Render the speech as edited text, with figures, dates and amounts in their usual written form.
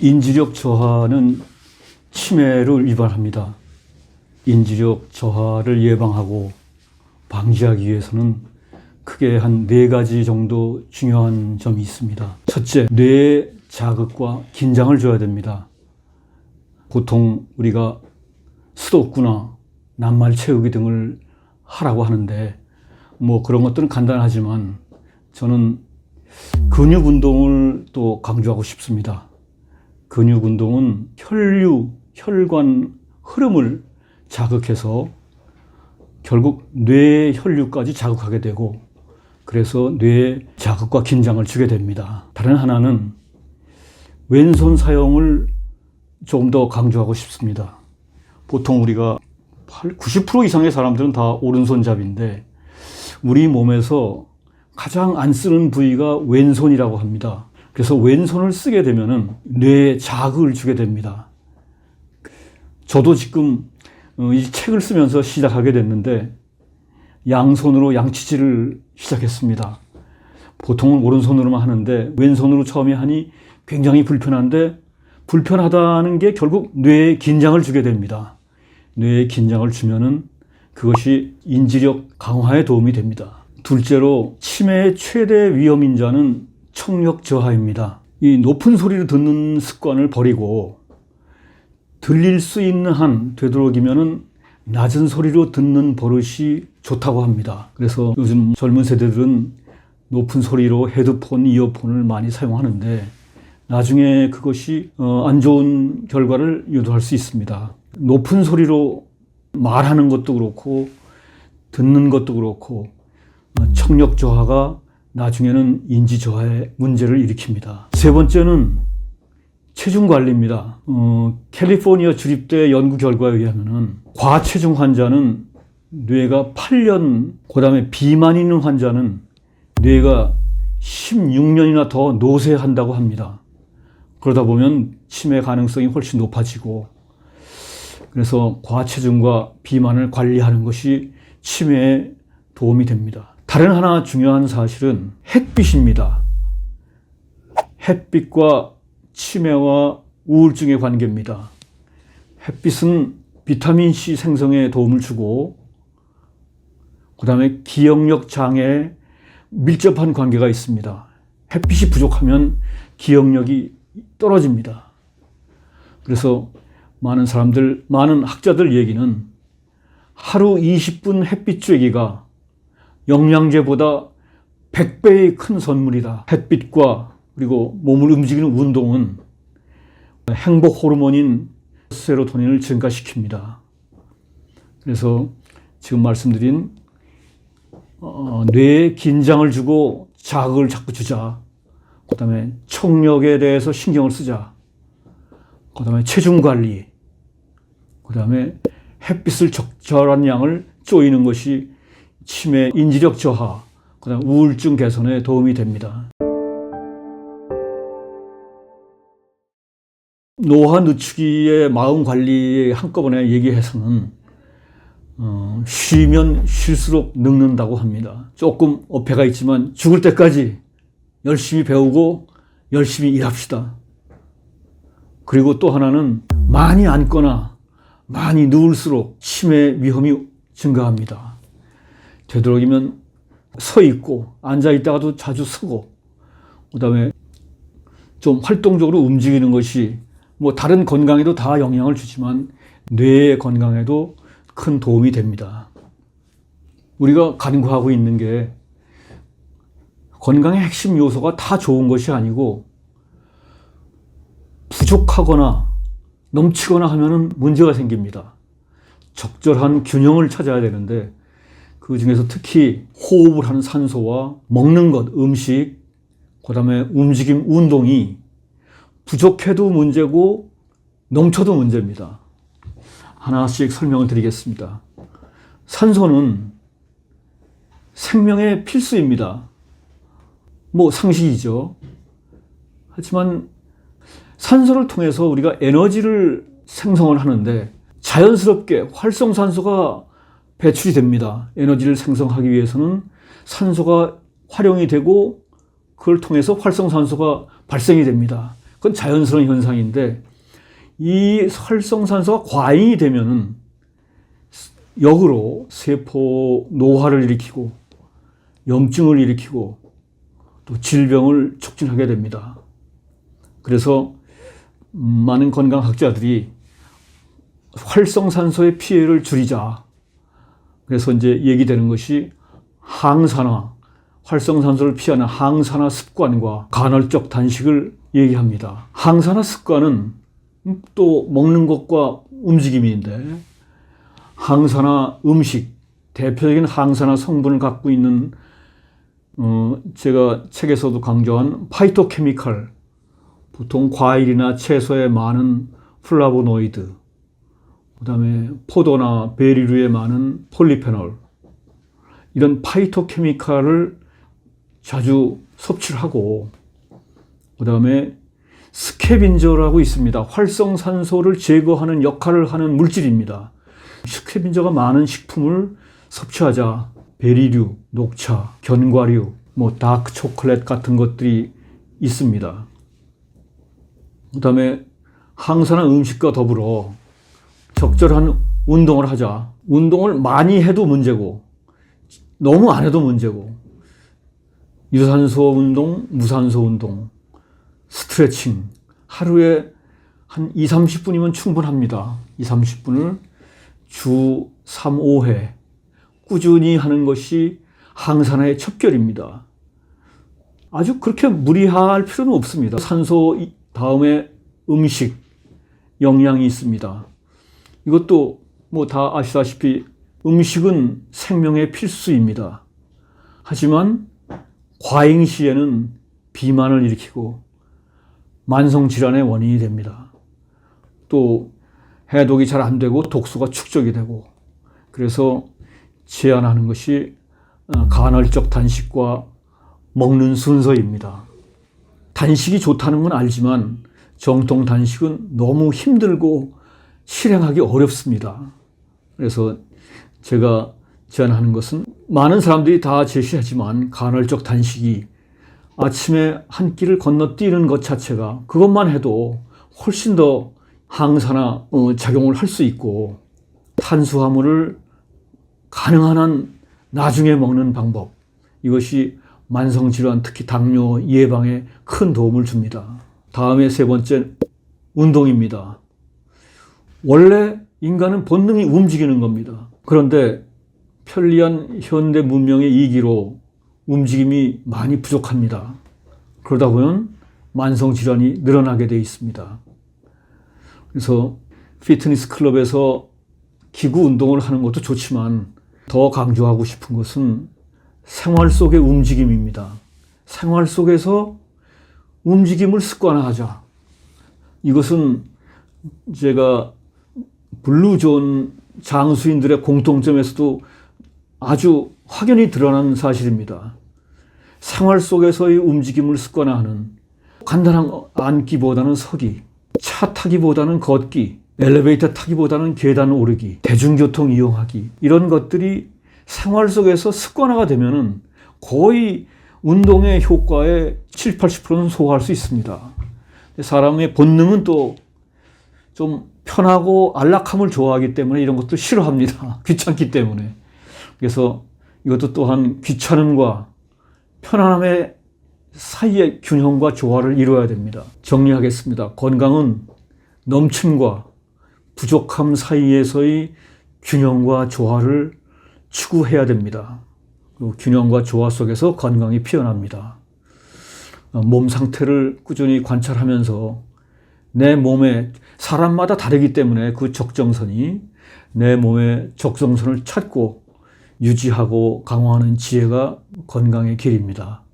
인지력 저하는 치매를 위반합니다. 인지력 저하를 예방하고 방지하기 위해서는 크게 한 4가지 정도 중요한 점이 있습니다. 첫째, 뇌에 자극과 긴장을 줘야 됩니다. 보통 우리가 수도구나 낱말 채우기 등을 하라고 하는데 그런 것들은 간단하지만 저는 근육 운동을 또 강조하고 싶습니다. 근육 운동은 혈관 흐름을 자극해서 결국 뇌의 혈류까지 자극하게 되고 그래서 뇌에 자극과 긴장을 주게 됩니다. 다른 하나는 왼손 사용을 조금 더 강조하고 싶습니다. 보통 우리가 90% 이상의 사람들은 다 오른손잡이인데 우리 몸에서 가장 안 쓰는 부위가 왼손이라고 합니다. 그래서 왼손을 쓰게 되면은 뇌에 자극을 주게 됩니다. 저도 지금 이 책을 쓰면서 시작하게 됐는데 양손으로 양치질을 시작했습니다. 보통은 오른손으로만 하는데 왼손으로 처음에 하니 굉장히 불편한데 불편하다는 게 결국 뇌에 긴장을 주게 됩니다. 뇌에 긴장을 주면은 그것이 인지력 강화에 도움이 됩니다. 둘째로 치매의 최대 위험 인자는 청력 저하입니다. 이 높은 소리를 듣는 습관을 버리고 들릴 수 있는 한 되도록이면은 낮은 소리로 듣는 버릇이 좋다고 합니다. 그래서 요즘 젊은 세대들은 높은 소리로 헤드폰, 이어폰을 많이 사용하는데 나중에 그것이 안 좋은 결과를 유도할 수 있습니다. 높은 소리로 말하는 것도 그렇고 듣는 것도 그렇고 청력 저하가 나중에는 인지 저하의 문제를 일으킵니다. 세 번째는 체중 관리입니다. 캘리포니아 주립대 연구 결과에 의하면은 과체중 환자는 뇌가 8년, 그 다음에 비만 있는 환자는 뇌가 16년이나 더 노쇠한다고 합니다. 그러다 보면 치매 가능성이 훨씬 높아지고 그래서 과체중과 비만을 관리하는 것이 치매에 도움이 됩니다. 다른 하나 중요한 사실은 햇빛입니다. 햇빛과 치매와 우울증의 관계입니다. 햇빛은 비타민C 생성에 도움을 주고 그 다음에 기억력 장애에 밀접한 관계가 있습니다. 햇빛이 부족하면 기억력이 떨어집니다. 그래서 많은 학자들 얘기는 하루 20분 햇빛 쬐기가 영양제보다 100배의 큰 선물이다. 햇빛과 그리고 몸을 움직이는 운동은 행복 호르몬인 세로토닌을 증가시킵니다. 그래서 지금 말씀드린 뇌에 긴장을 주고 자극을 자꾸 주자. 그 다음에 청력에 대해서 신경을 쓰자. 그 다음에 체중 관리. 그 다음에 햇빛을 적절한 양을 쬐이는 것이 치매, 인지력 저하, 그 다음에 우울증 개선에 도움이 됩니다. 노화 늦추기의 마음 관리에 한꺼번에 얘기해서는 쉬면 쉴수록 늙는다고 합니다. 조금 어폐가 있지만 죽을 때까지 열심히 배우고 열심히 일합시다. 그리고 또 하나는 많이 앉거나 많이 누울수록 치매 위험이 증가합니다. 되도록이면 서 있고 앉아 있다가도 자주 서고 그다음에 좀 활동적으로 움직이는 것이 다른 건강에도 다 영향을 주지만 뇌의 건강에도 큰 도움이 됩니다. 우리가 간구하고 있는 게 건강의 핵심 요소가 다 좋은 것이 아니고 부족하거나 넘치거나 하면은 문제가 생깁니다. 적절한 균형을 찾아야 되는데 그 중에서 특히 호흡을 하는 산소와 먹는 것, 음식, 그 다음에 움직임, 운동이 부족해도 문제고 넘쳐도 문제입니다. 하나씩 설명을 드리겠습니다. 산소는 생명의 필수입니다. 상식이죠. 하지만 산소를 통해서 우리가 에너지를 생성을 하는데 자연스럽게 활성산소가 배출이 됩니다. 에너지를 생성하기 위해서는 산소가 활용이 되고 그걸 통해서 활성산소가 발생이 됩니다. 그건 자연스러운 현상인데 이 활성산소가 과잉이 되면은 역으로 세포 노화를 일으키고 염증을 일으키고 또 질병을 촉진하게 됩니다. 그래서 많은 건강학자들이 활성산소의 피해를 줄이자. 그래서 이제 얘기되는 것이 항산화, 활성산소를 피하는 항산화 습관과 간헐적 단식을 얘기합니다. 항산화 습관은 또 먹는 것과 움직임인데 항산화 음식, 대표적인 항산화 성분을 갖고 있는 제가 책에서도 강조한 파이토케미칼, 보통 과일이나 채소에 많은 플라보노이드, 그 다음에 포도나 베리류에 많은 폴리페놀, 이런 파이토케미칼을 자주 섭취를 하고, 그 다음에 스캐빈저라고 있습니다. 활성산소를 제거하는 역할을 하는 물질입니다. 스캐빈저가 많은 식품을 섭취하자. 베리류, 녹차, 견과류, 다크 초콜릿 같은 것들이 있습니다. 그 다음에 항산화 음식과 더불어 적절한 운동을 하자. 운동을 많이 해도 문제고 너무 안 해도 문제고, 유산소 운동, 무산소 운동, 스트레칭 하루에 한 20-30분이면 충분합니다. 20-30분을 주 3, 5회 꾸준히 하는 것이 항산화의 첩결입니다. 아주 그렇게 무리할 필요는 없습니다. 산소 다음에 음식, 영양이 있습니다. 이것도 다 아시다시피 음식은 생명의 필수입니다. 하지만 과잉 시에는 비만을 일으키고 만성질환의 원인이 됩니다. 또 해독이 잘 안 되고 독소가 축적이 되고, 그래서 제한하는 것이 간헐적 단식과 먹는 순서입니다. 단식이 좋다는 건 알지만 정통 단식은 너무 힘들고 실행하기 어렵습니다. 그래서 제가 제안하는 것은 많은 사람들이 다 제시하지만 간헐적 단식이 아침에 한 끼를 건너뛰는 것 자체가 그것만 해도 훨씬 더 항산화 작용을 할 수 있고, 탄수화물을 가능한 한 나중에 먹는 방법, 이것이 만성질환, 특히 당뇨 예방에 큰 도움을 줍니다. 다음에 세 번째, 운동입니다. 원래 인간은 본능이 움직이는 겁니다. 그런데 편리한 현대 문명의 이기로 움직임이 많이 부족합니다. 그러다 보면 만성질환이 늘어나게 되어 있습니다. 그래서 피트니스 클럽에서 기구 운동을 하는 것도 좋지만 더 강조하고 싶은 것은 생활 속의 움직임입니다. 생활 속에서 움직임을 습관화하자. 이것은 제가 블루존 장수인들의 공통점에서도 아주 확연히 드러난 사실입니다. 생활 속에서의 움직임을 습관화하는, 간단한 앉기보다는 서기, 차 타기보다는 걷기, 엘리베이터 타기보다는 계단 오르기, 대중교통 이용하기, 이런 것들이 생활 속에서 습관화가 되면은 거의 운동의 효과의 70-80%는 소화할 수 있습니다. 사람의 본능은 또 좀 편하고 안락함을 좋아하기 때문에 이런 것도 싫어합니다. 귀찮기 때문에. 그래서 이것도 또한 귀찮음과 편안함의 사이의 균형과 조화를 이루어야 됩니다. 정리하겠습니다. 건강은 넘침과 부족함 사이에서의 균형과 조화를 추구해야 됩니다. 그리고 균형과 조화 속에서 건강이 피어납니다. 몸 상태를 꾸준히 관찰하면서 내 몸에, 사람마다 다르기 때문에 그 적정선이, 내 몸의 적정선을 찾고 유지하고 강화하는 지혜가 건강의 길입니다.